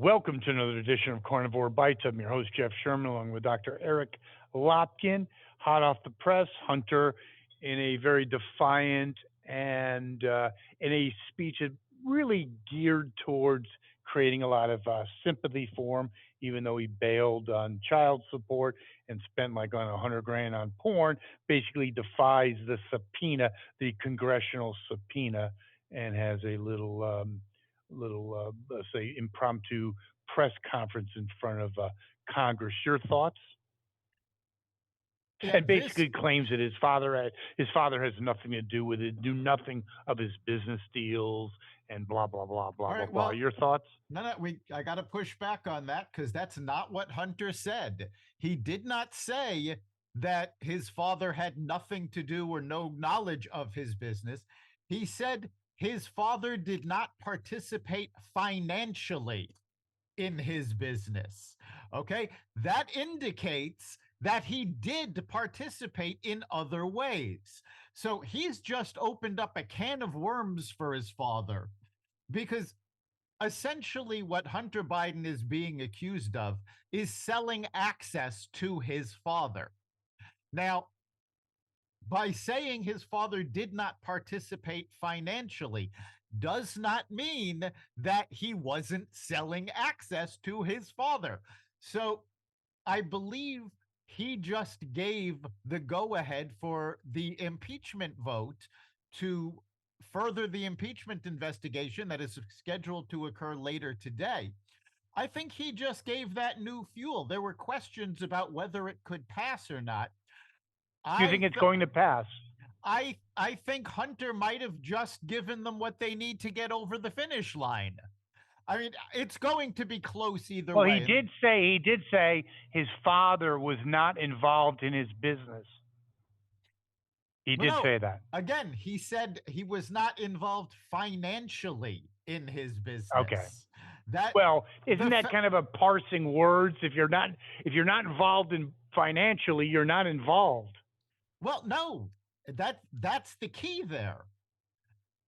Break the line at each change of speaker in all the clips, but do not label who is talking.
Welcome to another edition of Carnivore Bites. I'm your host, Jeff Sherman, along with Dr. Eric Lopkin. Hot off the press, Hunter, in a very defiant and in a speech that really geared towards creating a lot of sympathy for him, even though he bailed on child support and spent like on 100 grand on porn, basically defies the subpoena, the congressional subpoena, and has a little, let's say, impromptu press conference in front of Congress. Your thoughts?
Yeah,
And
this
basically claims that his father has nothing to do with it, knew nothing of his business deals, and blah blah blah blah
all
blah
right.
blah.
Well,
Your thoughts?
no, we I got to push back on that because that's not what Hunter said. He did not say that his father had nothing to do or no knowledge of his business. He said his father did not participate financially in his business. Okay. That indicates that he did participate in other ways. So he's just opened up a can of worms for his father because essentially what Hunter Biden is being accused of is selling access to his father. Now, by saying his father did not participate financially does not mean that he wasn't selling access to his father. So I believe he just gave the go ahead for the impeachment vote to further the impeachment investigation that is scheduled to occur later today. I think he just gave that new fuel. There were questions about whether it could pass or not.
Do you think
I
it's
th-
going to pass?
I think Hunter might have just given them what they need to get over the finish line. I mean, it's going to be close either
Well,
way.
he did say his father was not involved in his business. He
Well,
did
no,
say that.
again, he said he was not involved financially in his
Okay.
business. That
Well, isn't
the
that
fa-
kind of a parsing words? If you're not involved in financially, you're not involved.
well, no, that's the key there.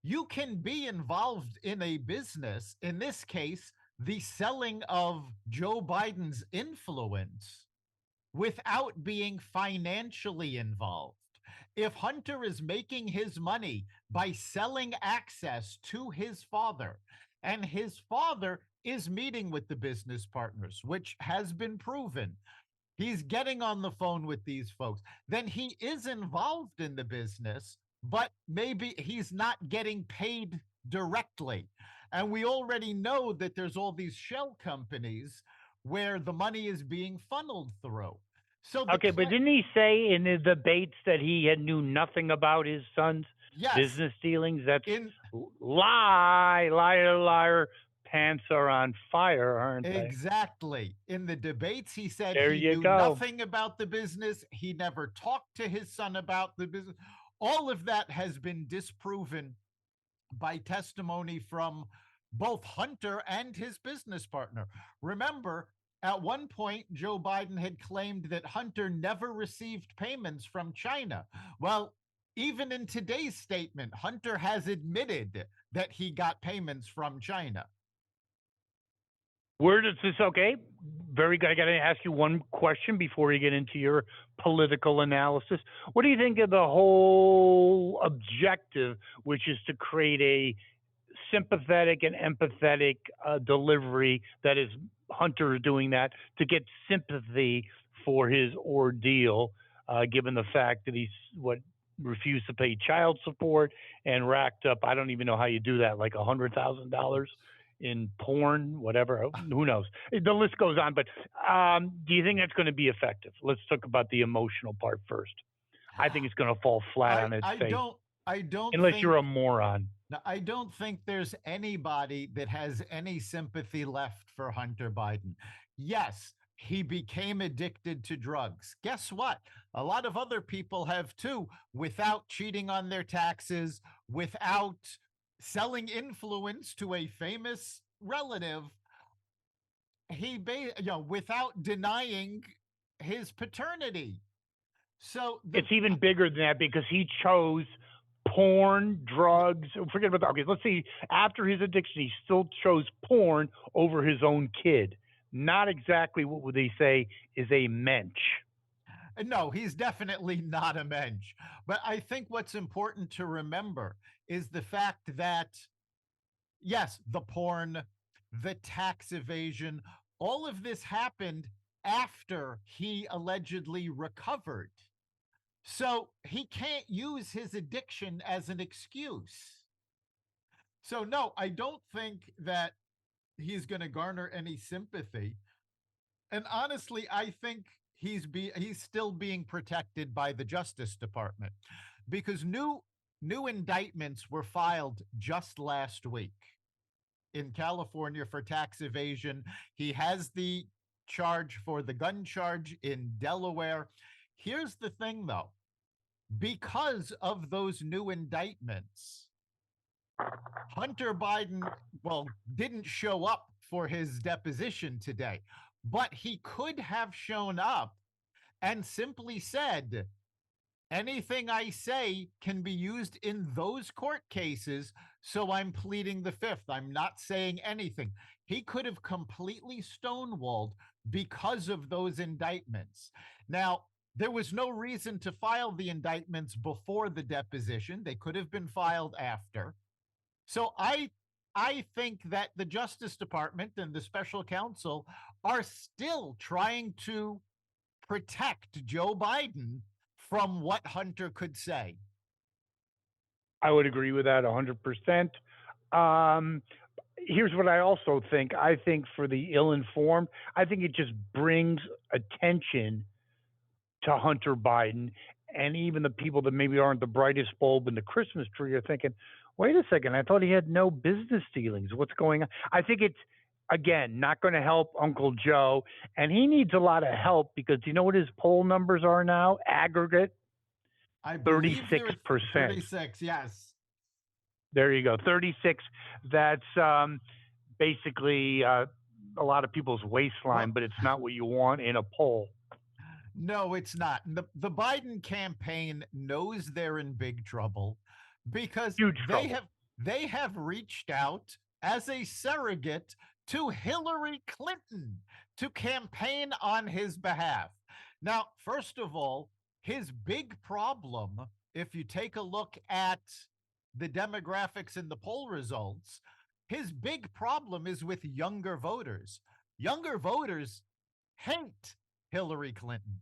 You can be involved in a business, in this case, the selling of Joe Biden's influence without being financially involved. If Hunter is making his money by selling access to his father, and his father is meeting with the business partners, which has been proven, he's getting on the phone with these folks, then he is involved in the business, but maybe he's not getting paid directly. And we already know that there's all these shell companies where the money is being funneled through. So the
Okay, but didn't he say in the debates that he had knew nothing about his son's
yes,
business dealings? That's
in
lie, liar, liar. Pants are on fire, aren't they?
exactly. In the debates, he said
There
he
you
knew
go.
nothing about the business. He never talked to his son about the business. All of that has been disproven by testimony from both Hunter and his business partner. Remember, at one point, Joe Biden had claimed that Hunter never received payments from China. Well, even in today's statement, Hunter has admitted that he got payments from China.
Where does this? Okay, very good. I got to ask you one question before you get into your political analysis. What do you think of the whole objective, which is to create a sympathetic and empathetic delivery that is Hunter doing that to get sympathy for his ordeal, given the fact that he's what refused to pay child support and racked up, I don't even know how you do that, like $100,000 in porn, whatever. Who knows? The list goes on. But do you think that's going to be effective? Let's talk about the emotional part first. I think it's going to fall flat
I
on its
I
face
don't I don't
unless
think
you're a moron.
Now, I don't think there's anybody that has any sympathy left for Hunter Biden. Yes, he became addicted to drugs. Guess what? A lot of other people have too, without cheating on their taxes, without selling influence to a famous relative. Without denying his paternity. So the
It's even bigger than that because he chose porn, drugs. Forget about that. Okay, let's see. After his addiction, he still chose porn over his own kid. Not exactly what would they say is a mensch.
No, he's definitely not a mensch. But I think what's important to remember is the fact that, yes, the porn, the tax evasion, all of this happened after he allegedly recovered. So he can't use his addiction as an excuse. So, no, I don't think that he's going to garner any sympathy. And honestly, I think he's still being protected by the Justice Department because new indictments were filed just last week in California for tax evasion. He has the charge for the gun charge in Delaware. Here's the thing though, because of those new indictments, Hunter Biden, well, didn't show up for his deposition today, but he could have shown up and simply said, anything I say can be used in those court cases, so I'm pleading the fifth. I'm not saying anything. He could have completely stonewalled because of those indictments. Now, there was no reason to file the indictments before the deposition. They could have been filed after. So I think that the Justice Department and the special counsel are still trying to protect Joe Biden from what Hunter could say.
I would agree with that 100%. Um, Here's what I also think. I think for the ill-informed, I think it just brings attention to Hunter Biden, and even the people that maybe aren't the brightest bulb in the Christmas tree are thinking, wait a second, I thought he had no business dealings. What's going on? I think it's, again, not going to help Uncle Joe, and he needs a lot of help because you know what his poll numbers are now? Aggregate
I believe they're
36%.
36. Yes.
There you go, 36. That's basically a lot of people's waistline,
Well,
but it's not what you want in a poll.
no, it's not. The Biden campaign knows they're in big trouble because
Huge trouble.
they have reached out as a surrogate to Hillary Clinton to campaign on his behalf. Now, first of all, his big problem, if you take a look at the demographics and the poll results, his big problem is with younger voters. Younger voters hate Hillary Clinton.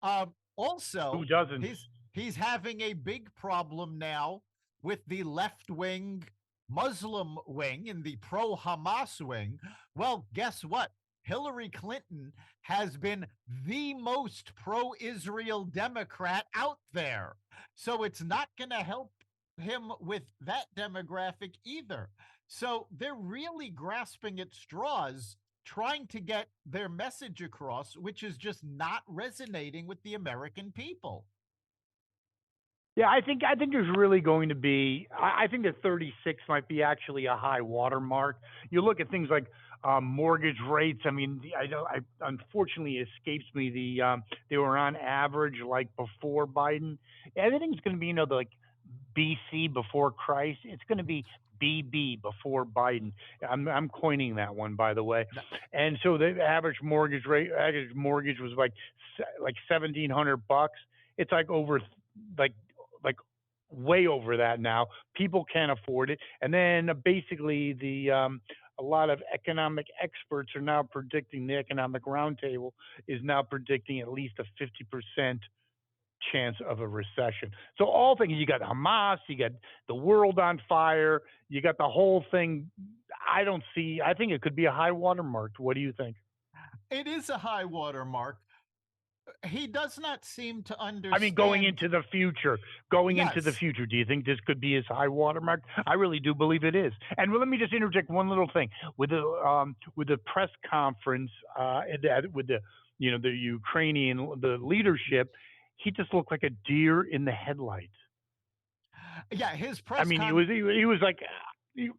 Who
Also,
doesn't?
he's having a big problem now with the left wing Muslim wing and the pro Hamas wing. Well, guess what? Hillary Clinton has been the most pro Israel Democrat out there. So it's not going to help him with that demographic either. So they're really grasping at straws trying to get their message across, which is just not resonating with the American people.
Yeah, I think there's really going to be. I think that 36 might be actually a high watermark. You look at things like mortgage rates. I mean, I don't. I unfortunately it escapes me. They were on average like before Biden. Everything's going to be like BC before Christ. It's going to be BB before Biden. I'm coining that one, by the way. And so the average mortgage was like $1,700. It's like over like like way over that now. People can't afford it, and then basically a lot of economic experts are now predicting, the Economic Roundtable is now predicting at least a 50% chance of a recession. So all things, you got Hamas, you got the world on fire, you got the whole thing. I think it could be a high watermark. What do you think?
It is a high water mark. He does not seem to
I mean, going
understand.
into the future,
Yes.
do you think this could be his high watermark? I really do believe it is. And let me just interject one little thing with the press conference with the Ukrainian the leadership. He just looked like a deer in the headlights.
Yeah,
I mean, he was like he-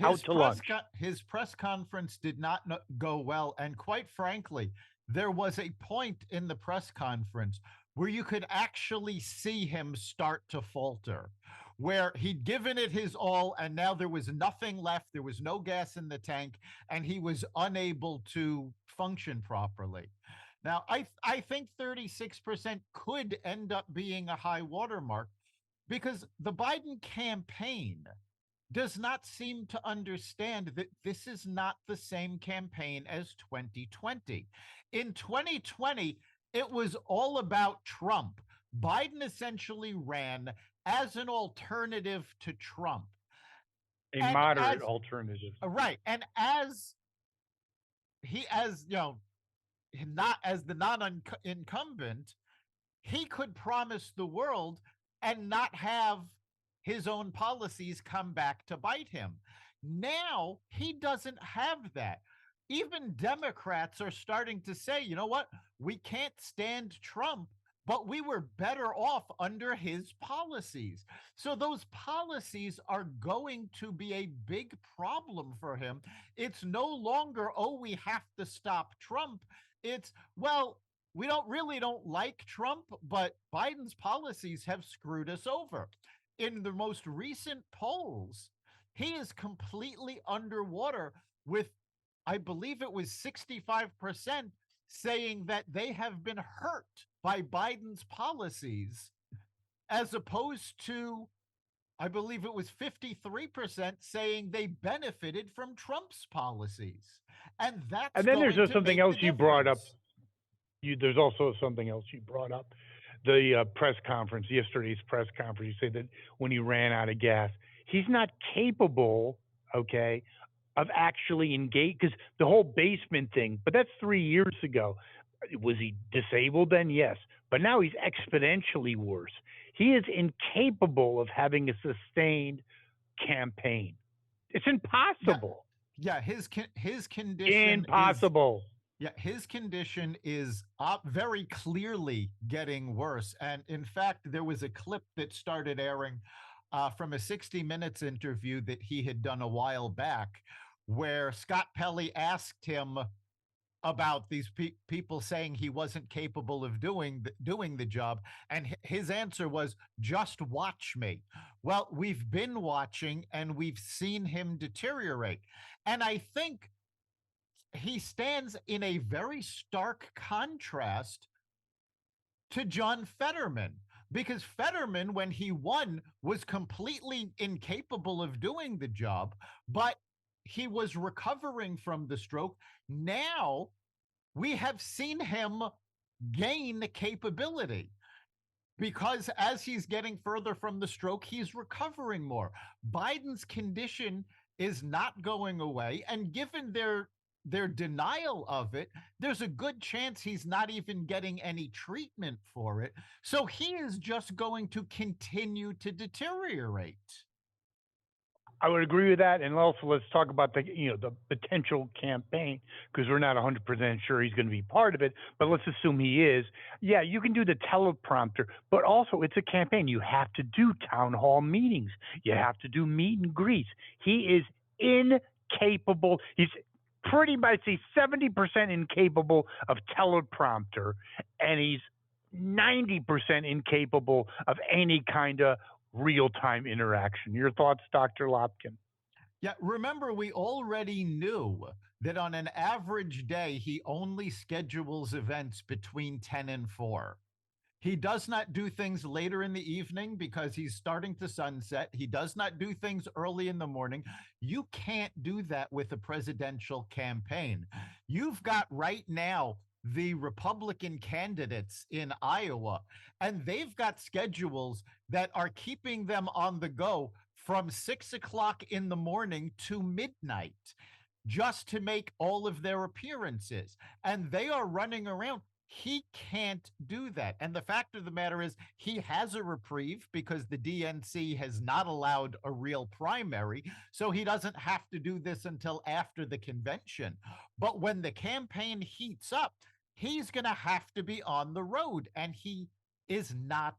out to lunch.
his press conference did not go well, and quite frankly, there was a point in the press conference where you could actually see him start to falter, where he'd given it his all and now there was nothing left. There was no gas in the tank and he was unable to function properly. Now, I think 36% could end up being a high watermark because the Biden campaign does not seem to understand that this is not the same campaign as 2020. In 2020, it was all about Trump. Biden essentially ran as an alternative to Trump.
A
And
moderate
as
alternative.
right, and as he as you know, not as the non-incumbent, he could promise the world and not have his own policies come back to bite him. Now he doesn't have that. Even Democrats are starting to say, you know what? We can't stand Trump, but we were better off under his policies. So those policies are going to be a big problem for him. It's no longer, oh, we have to stop Trump. It's, well, we don't like Trump, but Biden's policies have screwed us over. In the most recent polls, he is completely underwater with, I believe it was 65% saying that they have been hurt by Biden's policies, as opposed to, I believe it was 53% saying they benefited from Trump's policies. And that's
And then there's
going to
something
make the
else you brought up.
difference.
There's also something else you brought up. The press conference, yesterday's press conference, you say that when he ran out of gas, he's not capable, okay, of actually engage, because the whole basement thing, but that's 3 years ago. Was he disabled then? Yes. But now he's exponentially worse. He is incapable of having a sustained campaign. It's
Yeah,
impossible.
yeah. His condition is
Impossible.
Yeah, his condition is very clearly getting worse. And in fact, there was a clip that started airing from a 60 Minutes interview that he had done a while back, where Scott Pelley asked him about these people saying he wasn't capable of doing the job, and his answer was, "Just watch me." Well, we've been watching, and we've seen him deteriorate, and I think he stands in a very stark contrast to John Fetterman, because Fetterman, when he won, was completely incapable of doing the job, but he was recovering from the stroke. Now we have seen him gain capability, because as he's getting further from the stroke, he's recovering more. Biden's condition is not going away, and given their denial of it, there's a good chance he's not even getting any treatment for it. So he is just going to continue to deteriorate.
I would agree with that. And also, let's talk about the potential campaign, because we're not 100% sure he's going to be part of it. But let's assume he is. Yeah, you can do the teleprompter, but also it's a campaign. You have to do town hall meetings. You have to do meet and greets. He is incapable. He's pretty much 70% incapable of teleprompter, and he's 90% incapable of any kind of real time interaction. Your thoughts, Dr. Lopkin?
Yeah, remember, we already knew that on an average day, he only schedules events between 10 and 4. He does not do things later in the evening because he's starting to sunset. He does not do things early in the morning. You can't do that with a presidential campaign. You've got right now the Republican candidates in Iowa, and they've got schedules that are keeping them on the go from 6 o'clock in the morning to midnight just to make all of their appearances. And they are running around. He can't do that. And the fact of the matter is, he has a reprieve because the DNC has not allowed a real primary. So he doesn't have to do this until after the convention. But when the campaign heats up, he's going to have to be on the road, and he is not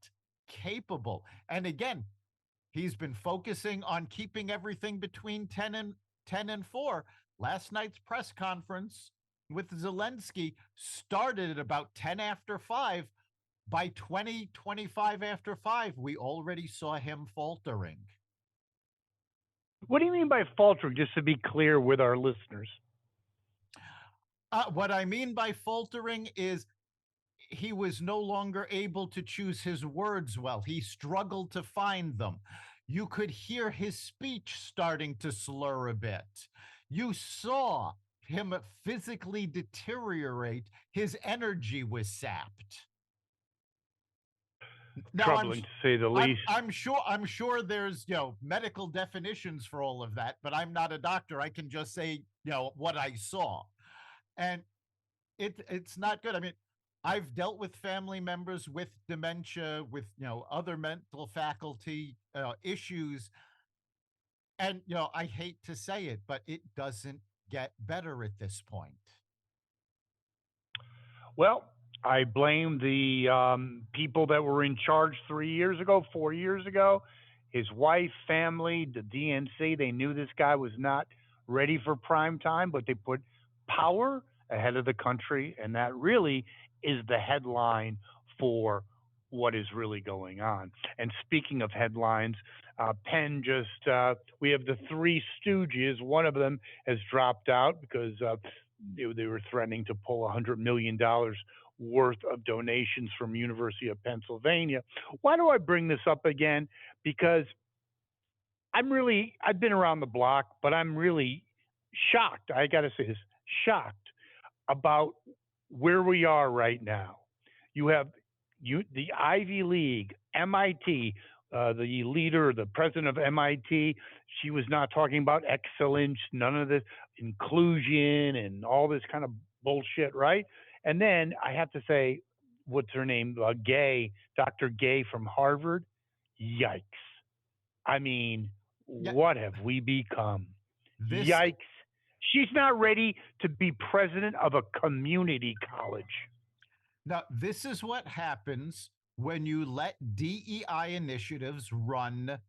capable. And again, he's been focusing on keeping everything between 10 and 4. Last night's press conference with Zelensky started at about 10 after 5. By 2025 after five, we already saw him faltering.
What do you mean by faltering? Just to be clear with our listeners.
What I mean by faltering is he was no longer able to choose his words well. He struggled to find them. You could hear his speech starting to slur a bit. You saw him physically deteriorate. His energy was sapped. Now
Troubling to say the least.
I'm sure there's medical definitions for all of that, but I'm not a doctor. I can just say what I saw, and it's not good. I mean, I've dealt with family members with dementia, with other mental faculty issues, and I hate to say it, but it doesn't get better at this point.
Well, I blame the people that were in charge 3 years ago, 4 years ago. His wife, family, the DNC, they knew this guy was not ready for prime time, but they put power ahead of the country. And that really is the headline for what is really going on. And speaking of headlines, Penn just, we have the Three Stooges. One of them has dropped out because they were threatening to pull $100 million worth of donations from University of Pennsylvania. Why do I bring this up again? Because I've been around the block, but I'm really shocked. I got to say this, shocked about where we are right now. You have the Ivy League, MIT, the leader, the president of MIT. She was not talking about excellence, none of this inclusion and all this kind of bullshit, right? And then I have to say, what's her name? Gay, Dr. Gay from Harvard. Yikes. I mean,
Yeah,
what have we become?
this
Yikes. She's not ready to be president of a community college.
Now, this is what happens when you let DEI initiatives run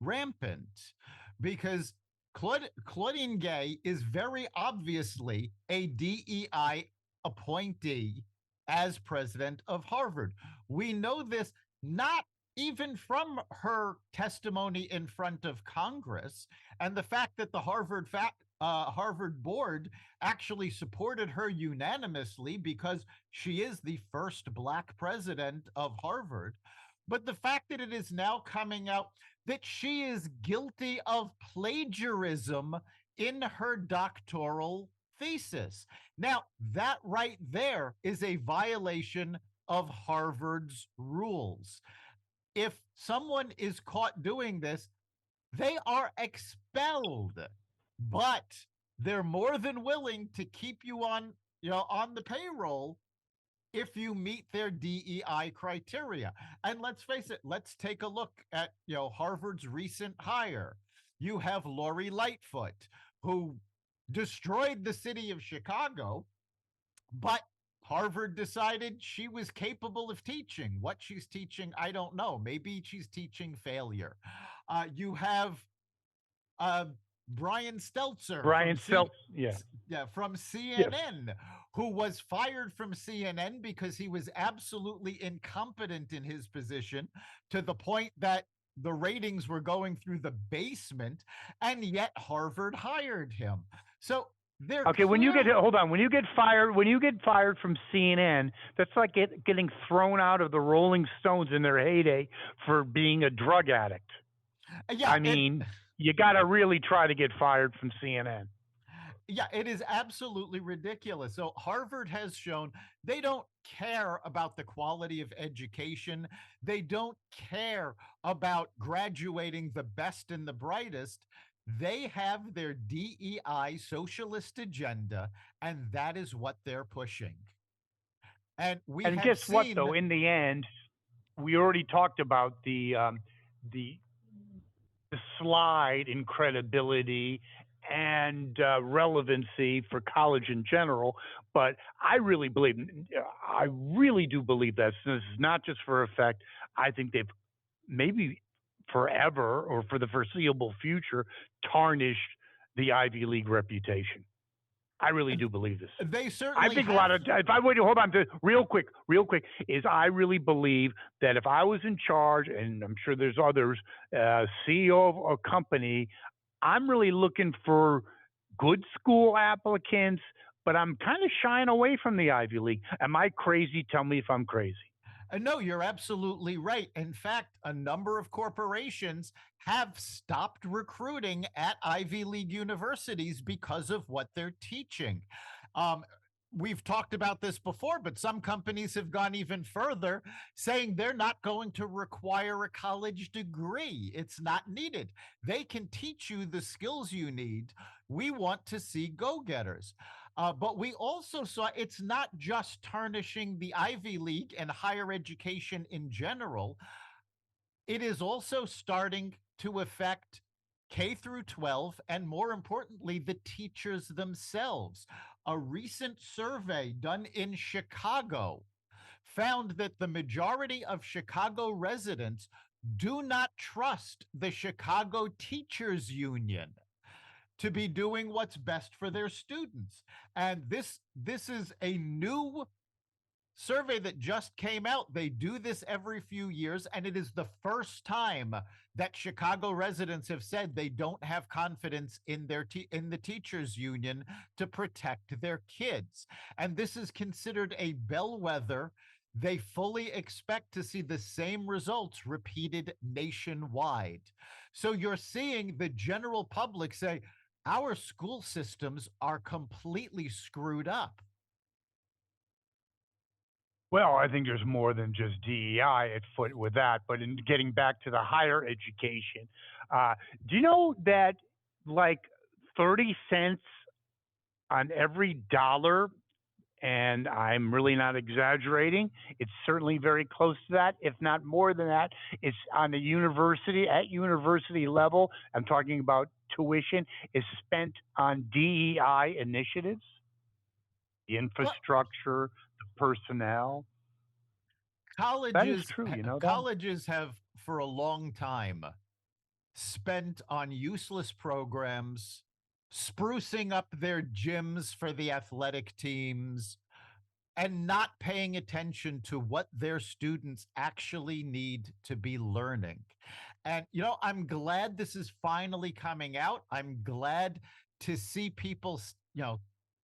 rampant, because Claudine Gay is very obviously a DEI appointee as president of Harvard. We know this not even from her testimony in front of Congress and the fact that the Harvard board actually supported her unanimously because she is the first Black president of Harvard. But the fact that it is now coming out that she is guilty of plagiarism in her doctoral thesis. Now, that right there is a violation of Harvard's rules. If someone is caught doing this, they are expelled, but they're more than willing to keep you on the payroll if you meet their DEI criteria. And let's face it, let's take a look at Harvard's recent hire. You have Lori Lightfoot, who destroyed the city of Chicago, but Harvard decided she was capable of teaching. What she's teaching, I don't know. Maybe she's teaching failure. You have uh, Brian Stelzer
Brian Stelz, yeah,
from
yes.
CNN, who was fired from CNN because he was absolutely incompetent in his position to the point that the ratings were going through the basement, and yet Harvard hired him. So they're
Okay, when you get
clearly
hold on, when you get fired from CNN, that's like getting thrown out of the Rolling Stones in their heyday for being a drug addict.
yeah,
I mean, you got to really try to get fired from CNN.
yeah, it is absolutely ridiculous. So Harvard has shown they don't care about the quality of education. They don't care about graduating the best and the brightest. They have their DEI socialist agenda, and that is what they're pushing. And we
And
have
guess what,
seen,
though? In the end, we already talked about the the slide in credibility and relevancy for college in general. But I really do believe that this is not just for effect. I think they've maybe forever or for the foreseeable future tarnished the Ivy League reputation. I really do believe this.
They
I
certainly
think a lot
have.
of if I wait, hold on, real quick, is I really believe that if I was in charge, and I'm sure there's others, CEO of a company, I'm really looking for good school applicants, but I'm kind of shying away from the Ivy League. Am I crazy? Tell me if I'm crazy.
No, you're absolutely right. In fact, a number of corporations have stopped recruiting at Ivy League universities because of what they're teaching. Um, we've talked about this before, but some companies have gone even further, saying they're not going to require a college degree. It's not needed. They can teach you the skills you need. We want to see go getters. But we also saw it's not just tarnishing the Ivy League and higher education in general. It is also starting to affect K through 12, and more importantly, the teachers themselves. A recent survey done in Chicago found that the majority of Chicago residents do not trust the Chicago Teachers Union to be doing what's best for their students. And this is a new survey that just came out. They do this every few years, and it is the first time that Chicago residents have said they don't have confidence in in the teachers union to protect their kids. And this is considered a bellwether. They fully expect to see the same results repeated nationwide. So you're seeing the general public say, our school systems are completely screwed up.
Well, I think there's more than just DEI at foot with that. But in getting back to the higher education, uh, do you know that like 30 cents on every dollar, and I'm really not exaggerating, it's certainly very close to that, if not more than that, it's on the university, at university level, I'm talking about tuition, is spent on DEI initiatives, the
Well,
infrastructure, the personnel. That is
colleges
true. You know that?
colleges have for a long time spent on useless programs, sprucing up their gyms for the athletic teams, and not paying attention to what their students actually need to be learning. And, I'm glad this is finally coming out. I'm glad to see people,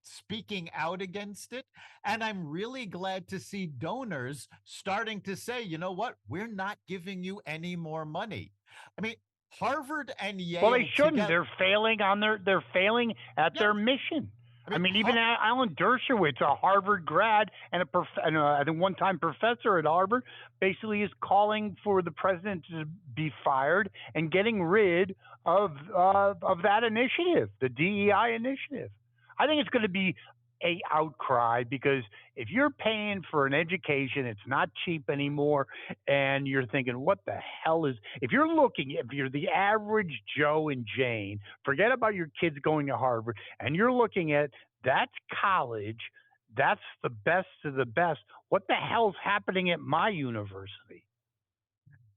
speaking out against it. And I'm really glad to see donors starting to say, you know what, we're not giving you any more money. I mean, Harvard and
Well, they
Yale
shouldn't.
together.
They're failing on they're failing at
Yeah.
their mission.
I
I
mean,
mean, even Alan Dershowitz, a Harvard grad and I think one-time professor at Harvard, basically is calling for the president to be fired and getting rid of that initiative, the DEI initiative. I think it's going to be a outcry because if you're paying for an education, it's not cheap anymore, and you're thinking, what the hell is? If you're the average Joe and Jane, forget about your kids going to Harvard, and you're looking at that's college, that's the best of the best. What the hell's happening at my university?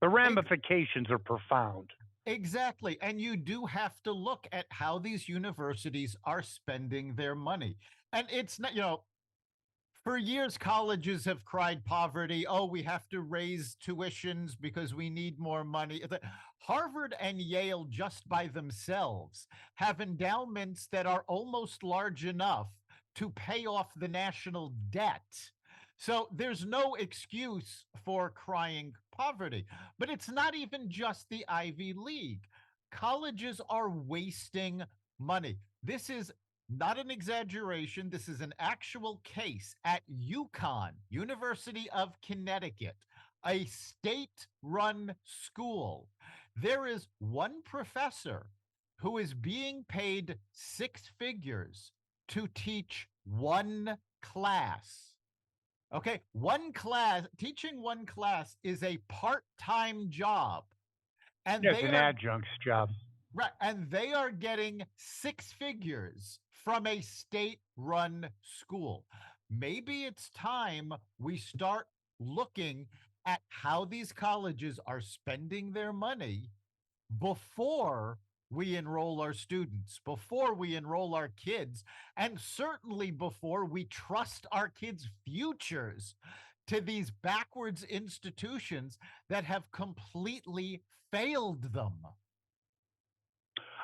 The ramifications are profound.
Exactly. And you do have to look at how these universities are spending their money. And it's not, for years, colleges have cried poverty. Oh, we have to raise tuitions because we need more money. Harvard and Yale, just by themselves, have endowments that are almost large enough to pay off the national debt. So there's no excuse for crying poverty. But it's not even just the Ivy League. Colleges are wasting money. This is not an exaggeration. This is an actual case at UConn, University of Connecticut, a state run school. There is one professor who is being paid six figures to teach one class. Okay, teaching one class is a part time job. And
Yeah, it's
they
an
are
adjunct's job.
Right. And they are getting six figures from a state run school. Maybe it's time we start looking at how these colleges are spending their money before we enroll our students, before we enroll our kids, and certainly before we trust our kids' futures to these backwards institutions that have completely failed them.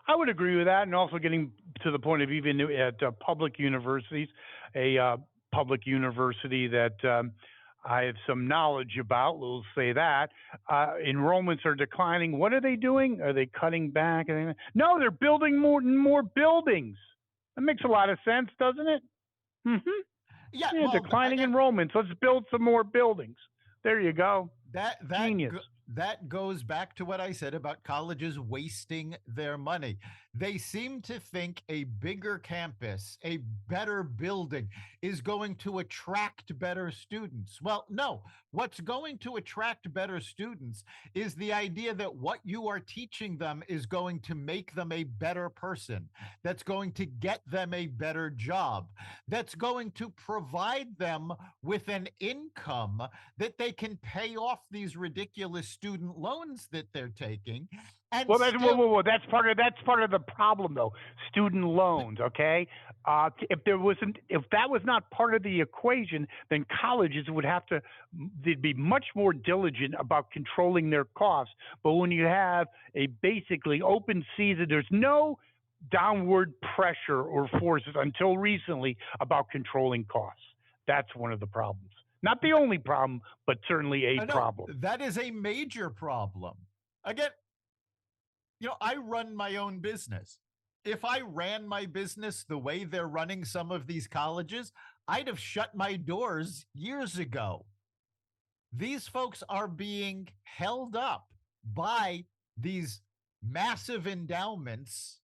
I would agree with that, and also getting to the point of even at public universities, a public university that I have some knowledge about. We'll say that enrollments are declining. What are they doing? Are they cutting back? No, they're building more and more buildings. That makes a lot of sense, doesn't it? Mm-hmm.
Yeah,
Yeah,
well,
declining
again,
enrollments. Let's build some more buildings. There you go.
that that
Genius.
that goes back to what I said about colleges wasting their money. They seem to think a bigger campus, a better building is going to attract better students. Well, no. What's going to attract better students is the idea that what you are teaching them is going to make them a better person, that's going to get them a better job, that's going to provide them with an income that they can pay off these ridiculous student loans that they're taking and
Well, that's whoa,
still.
whoa, whoa. That's part of the problem, though. Student loans, okay? If that was not part of the equation, then colleges would have to. They'd be much more diligent about controlling their costs. But when you have a basically open season, there's no downward pressure or forces until recently about controlling costs. That's one of the problems. Not the only problem, but certainly a
I know
problem.
that is a major problem. Again, I run my own business. If I ran my business the way they're running some of these colleges, I'd have shut my doors years ago. These folks are being held up by these massive endowments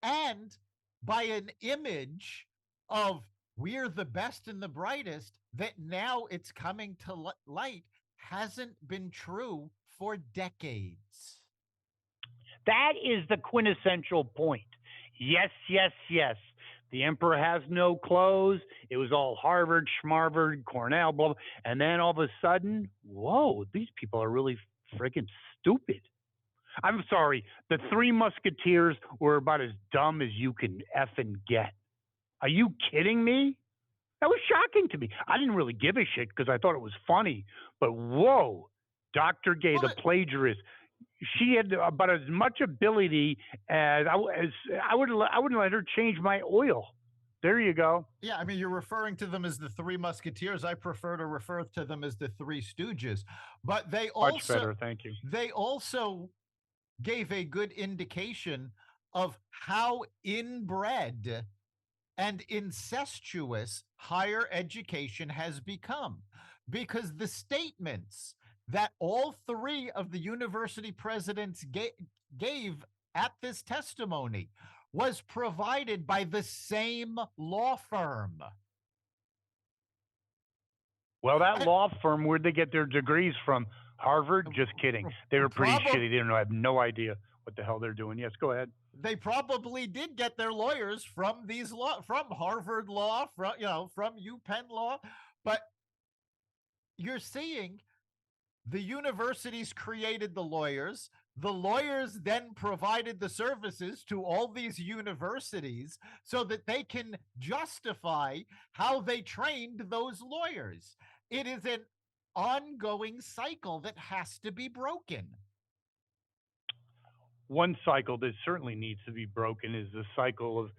and by an image of we're the best and the brightest that now it's coming to light hasn't been true for decades.
That is the quintessential point. Yes, yes, yes. The emperor has no clothes. It was all Harvard, Schmarvard, Cornell, blah, blah. And then all of a sudden, whoa, these people are really friggin' stupid. I'm sorry. The Three Musketeers were about as dumb as you can effing get. Are you kidding me? That was shocking to me. I didn't really give a shit because I thought it was funny. But whoa, Dr. Gay, the plagiarist, she had about as much ability as I wouldn't let her change my oil. There you go.
Yeah, I mean, you're referring to them as the Three Musketeers. I prefer to refer to them as the Three Stooges. But
Much better, thank you.
they also gave a good indication of how inbred and incestuous higher education has become. Because the statements that all three of the university presidents gave at this testimony was provided by the same law firm.
Well, that law firm, where'd they get their degrees from? Harvard? Just kidding. They were pretty shitty. They have no idea what the hell they're doing. Yes, go ahead.
They probably did get their lawyers from from Harvard Law, from UPenn Law, but you're seeing the universities created the lawyers. The lawyers then provided the services to all these universities so that they can justify how they trained those lawyers. It is an ongoing cycle that has to be broken.
One cycle that certainly needs to be broken is the cycle of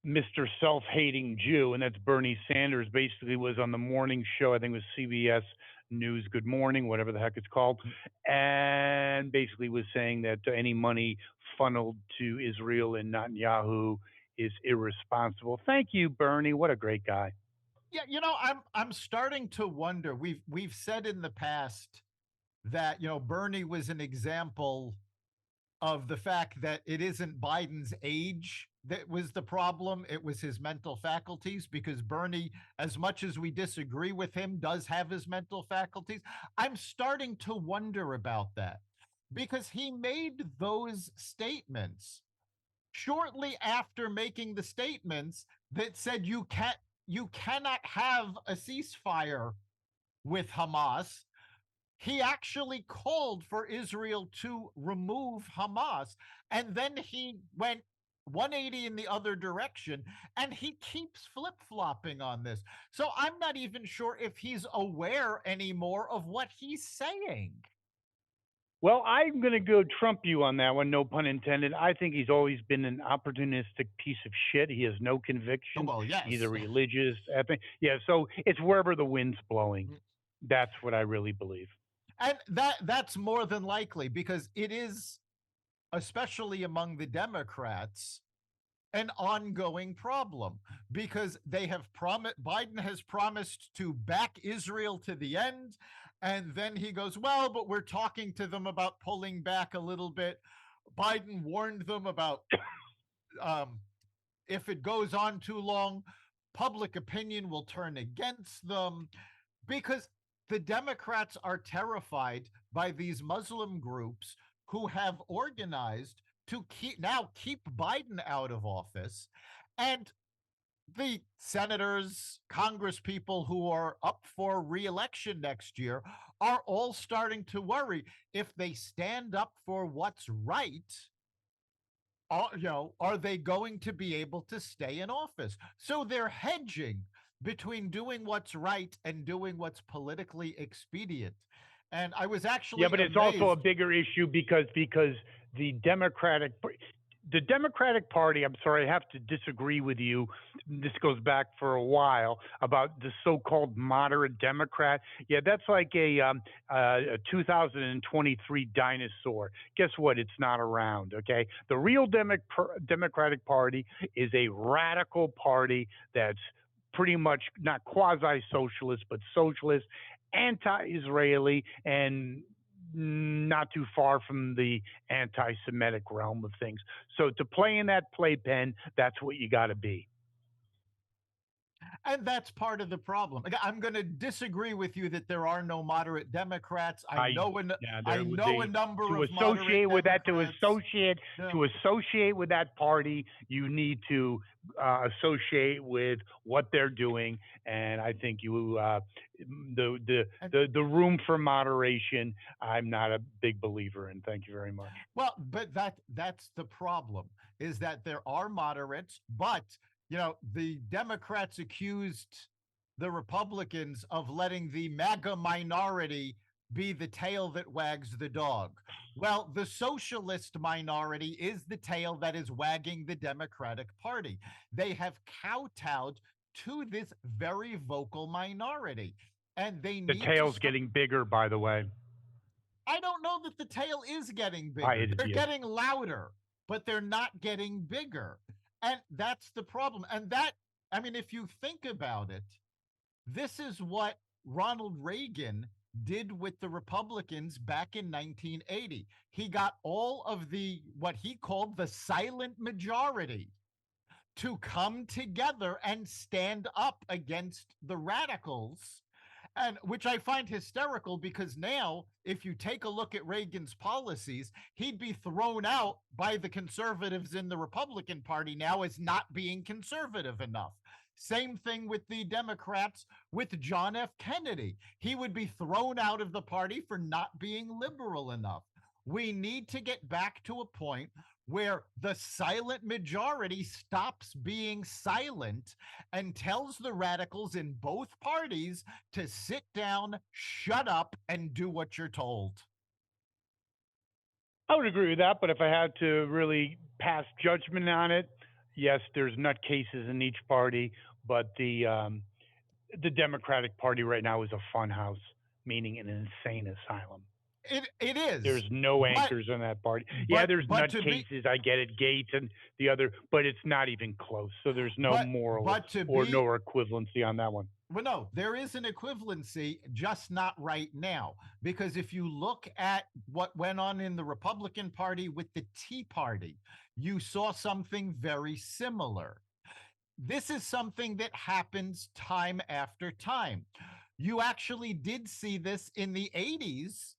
Mr. Self-Hating Jew, and that's Bernie Sanders. Basically, was on the morning show. I think it was CBS News Good Morning, whatever the heck it's called, and basically was saying that any money funneled to Israel and Netanyahu is irresponsible. Thank you, Bernie. What a great guy.
Yeah, I'm starting to wonder. We've said in the past that Bernie was an example of the fact that it isn't Biden's age that was the problem. It was his mental faculties, because Bernie, as much as we disagree with him, does have his mental faculties. I'm starting to wonder about that, because he made those statements shortly after making the statements that said you cannot have a ceasefire with Hamas. He actually called for Israel to remove Hamas, and then he went 180 in the other direction, and he keeps flip-flopping on this. So I'm not even sure if he's aware anymore of what he's saying.
Well, I'm going to go trump you on that one, no pun intended. I think he's always been an opportunistic piece of shit. He has no
Oh,
convictions,
well,
either
yes.
religious, ethnic. Yeah, so it's wherever the wind's blowing. That's what I really believe.
And that's more than likely, because it is, especially among the Democrats, an ongoing problem, because they have promised, Biden has promised to back Israel to the end, and then he goes, well, but we're talking to them about pulling back a little bit. Biden warned them about, um, if it goes on too long, public opinion will turn against them, because the Democrats are terrified by these Muslim groups who have organized to keep Biden out of office. And the senators, Congress people who are up for reelection next year are all starting to worry, if they stand up for what's right, are they going to be able to stay in office? So they're hedging between doing what's right and doing what's politically expedient. And I was
Yeah,
actually
but it's also a
amazed.
bigger issue because the Democratic Party, I'm sorry, I have to disagree with you. This goes back for a while about the so-called moderate Democrat. Yeah, that's like a 2023 dinosaur. Guess what? It's not around. Okay, the real Democratic Party is a radical party that's pretty much not quasi-socialist, but socialist, anti-Israeli, and not too far from the anti-Semitic realm of things. So to play in that playpen, that's what you got to be.
And that's part of the problem. I'm going to disagree with you that there are no moderate Democrats.
I Yeah,
I
there
know a
they
number
to
of moderate
associate with that
Democrats. Yeah.
to associate with that party, you need to associate with what they're doing, and I think
And
the room for moderation, I'm not a big believer in. Thank you very much.
well, but that's the problem, is that there are moderates, but the Democrats accused the Republicans of letting the MAGA minority be the tail that wags the dog. Well, the socialist minority is the tail that is wagging the Democratic Party. They have kowtowed to this very vocal minority, and they
The
need to
tail's
start.
getting bigger, by the way.
I don't know that the tail is getting
I
bigger.
it
They're
is.
getting louder, but they're not getting bigger. And that's the problem. And I mean, if you think about it, this is what Ronald Reagan did with the Republicans back in 1980. He got all of what he called the silent majority to come together and stand up against the radicals, and which I find hysterical, because now, if you take a look at Reagan's policies, he'd be thrown out by the conservatives in the Republican Party now as not being conservative enough. Same thing with the Democrats with John F. Kennedy. He would be thrown out of the party for not being liberal enough. We need to get back to a point where the silent majority stops being silent and tells the radicals in both parties to sit down, shut up, and do what you're told.
I would agree with that, but if I had to really pass judgment on it, yes, there's nutcases in each party, but the Democratic Party right now is a funhouse, meaning an insane asylum.
It is,
There's no
but
anchors in that party. Yeah,
but
there's
but to be
nutcases. I get it, Gates and the other, but it's not even close. So there's no moral
but to
or no
be
equivalency on that one.
well, no, there is an equivalency, just not right now. Because if you look at what went on in the Republican Party with the Tea Party, you saw something very similar. This is something that happens time after time. You actually did see this in the 80s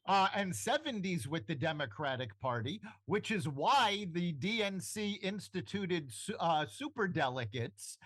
and 70s with the Democratic Party, which is why the DNC instituted super delegates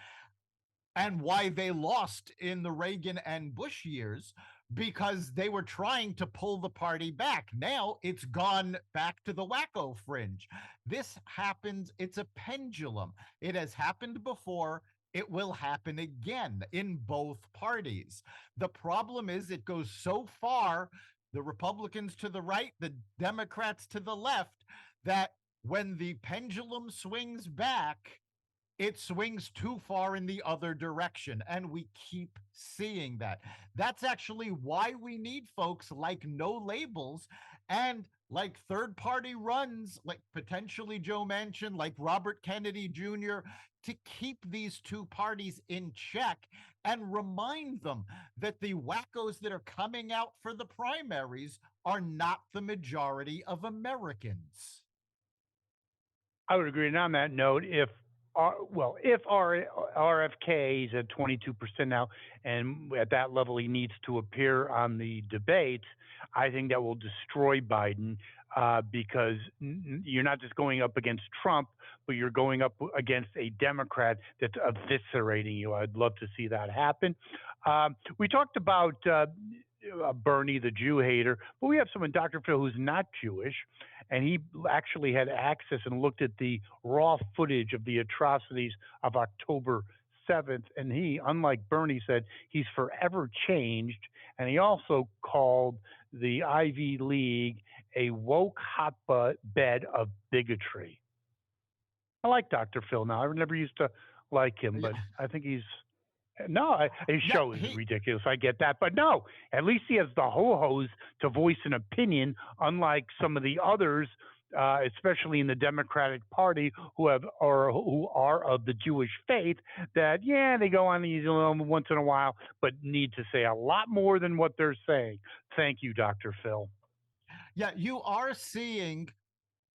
and why they lost in the Reagan and Bush years, because they were trying to pull the party back. Now it's gone back to the wacko fringe. This happens, it's a pendulum. It has happened before. It will happen again in both parties. The problem is it goes so far, the Republicans to the right, the Democrats to the left, that when the pendulum swings back, it swings too far in the other direction. And we keep seeing that. That's actually why we need folks like No Labels and like third party runs, like potentially Joe Manchin, like Robert Kennedy Jr., to keep these two parties in check and remind them that the wackos that are coming out for the primaries are not the majority of Americans.
I would agree. And on that note, if RFK is at 22% now, and at that level he needs to appear on the debates, I think that will destroy Biden because you're not just going up against Trump, but you're going up against a Democrat that's eviscerating you. I'd love to see that happen. We talked about Bernie, the Jew hater, but we have someone, Dr. Phil, who's not Jewish, and he actually had access and looked at the raw footage of the atrocities of October 7th. And he, unlike Bernie, said he's forever changed. And he also called the Ivy League a woke hotbed of bigotry. I like Dr. Phil now. I never used to like him, but I think he's no, his show is ridiculous. I get that, but no, at least he has the ho-hos to voice an opinion, unlike some of the others, especially in the Democratic Party, who are of the Jewish faith. That they go on these once in a while, but need to say a lot more than what they're saying. Thank you, Dr. Phil.
Yeah, you are seeing,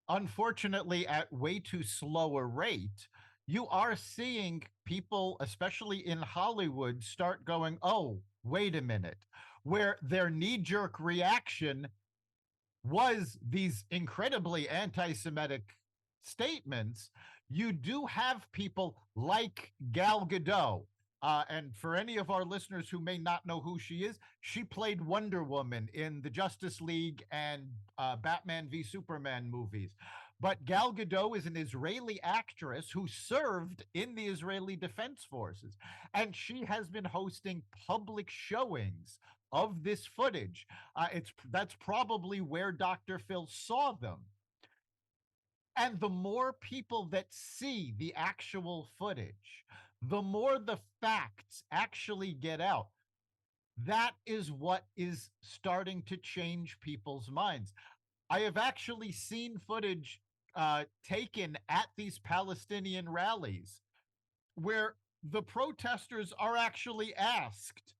unfortunately, at way too slow a rate, you are seeing people, especially in Hollywood, start going, oh, wait a minute, where their knee jerk reaction was these incredibly anti Semitic statements. You do have people like Gal Gadot. And for any of our listeners who may not know who she is, she played Wonder Woman in the Justice League and Batman v Superman movies. But Gal Gadot is an Israeli actress who served in the Israeli Defense Forces, and she has been hosting public showings of this footage. That's probably where Dr. Phil saw them. And the more people that see the actual footage, the more the facts actually get out. That is what is starting to change people's minds. I have actually seen footage taken at these Palestinian rallies where the protesters are actually asked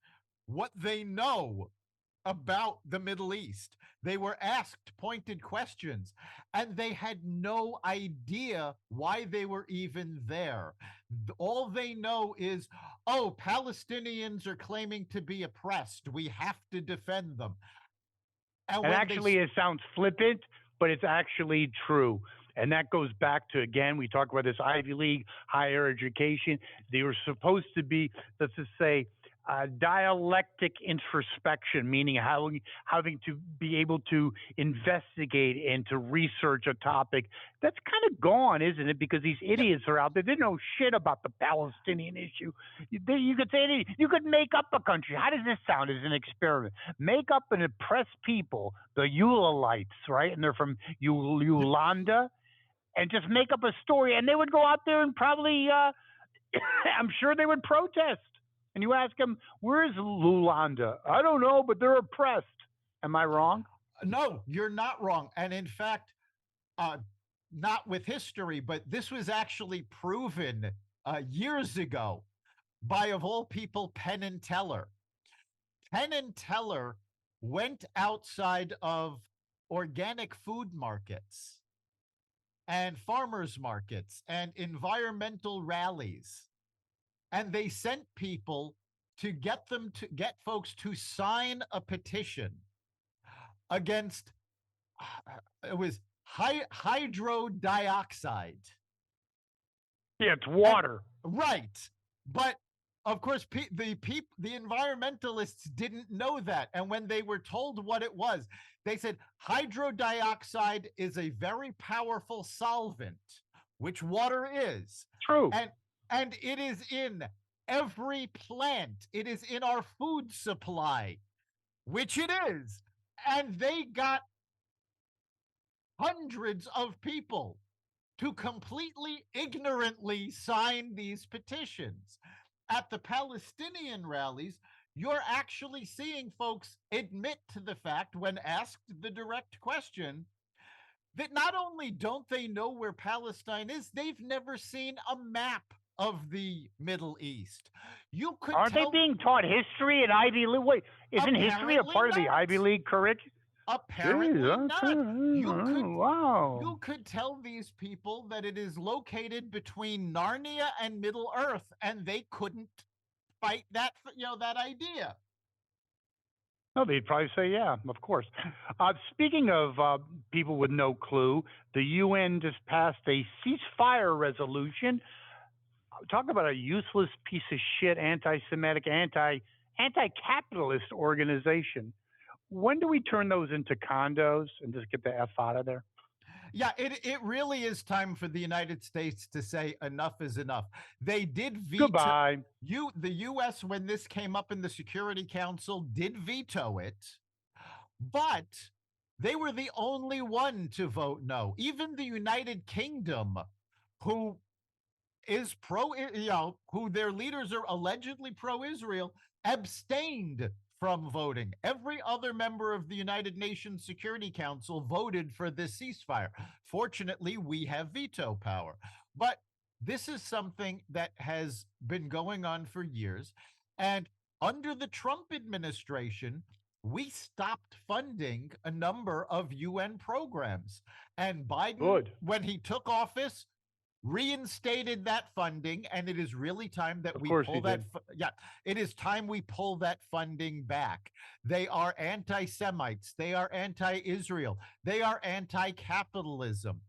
what they know about the Middle East. They were asked pointed questions, and they had no idea why they were even there. All they know is, oh, Palestinians are claiming to be oppressed. We have to defend them.
And actually, it sounds flippant, but it's actually true. And that goes back to, again, we talk about this Ivy League, higher education. They were supposed to be, let's just say, dialectic introspection, meaning having to be able to investigate and to research a topic. That's kind of gone, isn't it? Because these idiots are out there. They know shit about the Palestinian issue. You could say you could make up a country. How does this sound as an experiment? Make up and oppress people, the Ulalites, right? And they're from Ulanda, and just make up a story. And they would go out there and probably, I'm sure they would protest. And you ask them, where's Lulanda? I don't know, but they're oppressed. Am I wrong?
No, you're not wrong. And in fact, not with history, but this was actually proven years ago by, of all people, Penn and Teller. Penn and Teller went outside of organic food markets and farmers markets and environmental rallies, and they sent people to get folks to sign a petition against it was hydro dioxide.
Yeah, it's water.
Right. But Of course, the environmentalists didn't know that, and when they were told what it was, they said hydrodioxide is a very powerful solvent, which water is,
True.
and it is in every plant. It is in our food supply, which it is, and they got hundreds of people to completely ignorantly sign these petitions. At the Palestinian rallies, you're actually seeing folks admit to the fact, when asked the direct question, that not only don't they know where Palestine is, they've never seen a map of the Middle East. You could
Aren't they
tell.
being taught history at Ivy League? Wait, isn't history a
Apparently
part of the
not.
Ivy League curriculum?
Apparently not. You could
Wow.
you could tell these people that it is located between Narnia and Middle Earth, and they couldn't fight that idea.
No, they'd probably say, yeah, of course. Speaking of people with no clue, the UN just passed a ceasefire resolution. Talk about a useless piece of shit, anti-Semitic, anti-capitalist organization. When do we turn those into condos and just get the F out of there?
Yeah, it really is time for the United States to say enough is enough. They did veto
Goodbye.
the US, when this came up in the Security Council, did veto it, but they were the only one to vote no. Even the United Kingdom, who is who their leaders are allegedly pro-Israel, abstained from voting. Every other member of the United Nations Security Council voted for this ceasefire. Fortunately, we have veto power. But this is something that has been going on for years. And under the Trump administration, we stopped funding a number of UN programs. And Biden,
Good.
when he took office, reinstated that funding, and it is really time that we pull that. Yeah, it is time we pull that funding back. They are anti-Semites. They are anti-Israel. They are anti-capitalism.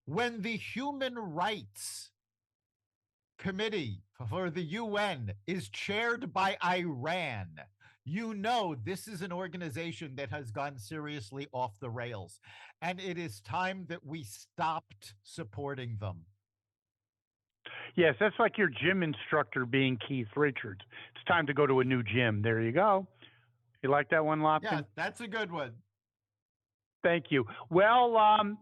When the Human Rights Committee for the UN is chaired by Iran, you know this is an organization that has gone seriously off the rails, and it is time that we stopped supporting them.
Yes, that's like your gym instructor being Keith Richards. It's time to go to a new gym. There you go. You like that one, Lopkin?
Yeah, that's a good one.
Thank you. Well,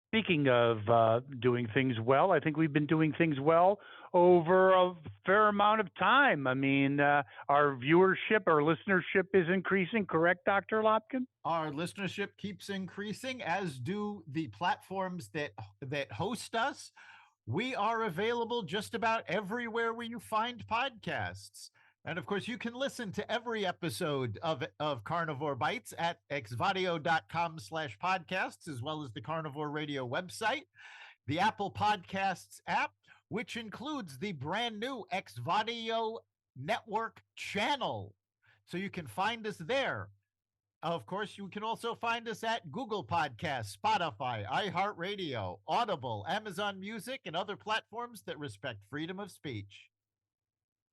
speaking of doing things well, I think we've been doing things well over a fair amount of time. I mean, our viewership, our listenership is increasing, correct, Dr. Lopkin?
Our listenership keeps increasing, as do the platforms that host us. We are available just about everywhere where you find podcasts. And of course, you can listen to every episode of Carnivore Bites at xvadio.com/podcasts, as well as the Carnivore Radio website, the Apple Podcasts app, which includes the brand new Xvadio Network channel. So you can find us there. Of course, you can also find us at Google Podcasts, Spotify, iHeartRadio, Audible, Amazon Music, and other platforms that respect freedom of speech.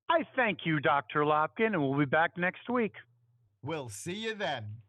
I thank you, Dr. Lopkin, and we'll be back next week.
We'll see you then.